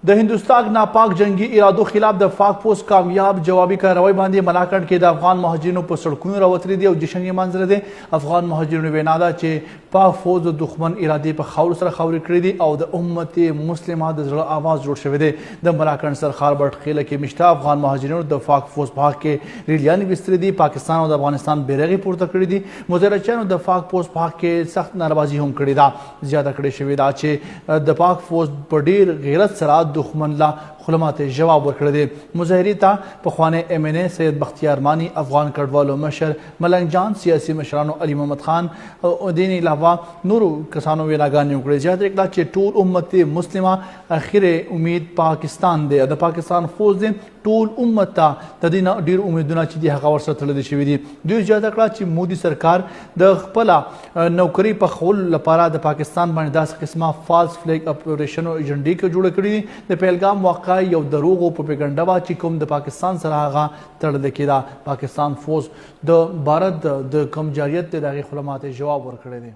د هندوستان ناپاک جنگي ارادو خلاف د پاک فوج کامیاب جوابي کاروائی باندې ملاکنډ کې د افغان مهاجرینو په سړکونو راوتلي دي او جشن یې منځره دی. افغان مهاجرینو وینا ده چې پاک فوج د دښمن ارادې په خاورو سره خاورې کړې دي او د امت مسلمه د زړه آواز جوړ شوی دی. د ملاکنډ سرخار بټخیله کې مشته افغان مهاجرینو د پاک فوج په حق کې ریلیانې ویستلې دي. پاکستان او د افغانستان بیرغې پورته کړي دي. مظاهرچیانو د پاک فوج په حق کې سخت ناربازي هم کړې ده. زیاته کړې شوې ده چې د پاک فوج په ډیر غیرت سره دښمن لا خلمات جواب ورکړی دی. مظاهرې ته پخوانی ایم این ای سید بختیار مانی، افغان کډوالو مشر ملنګ جان، سیاسي مشرانو علي محمد خان او دین علاوه نورو کسانو ویناګانې وکړې. زیاته کړه چې ټول امت مسلمه اخر امید پاکستان دی، د پاکستان فوج دی. ټول امت ته د دې نه ډېر امیدونه چې دي هغه ورسره تړلي شوي دي. دوی زیاته کړه چې مودي سرکار د خپله نوکري په خولو لپاره د پاکستان باندې داسې قسمه فالس فلیګ اپریشنو ایجنډې جوړه کړي دي. د پهلګام واقعه یو دروغ او پروپاګاندا وه چې کوم د پاکستان سره هغه تړل کېده. پاکستان فوج د بھارت د کم جارحیت دی د هغې خلمات جواب ورکړی دی.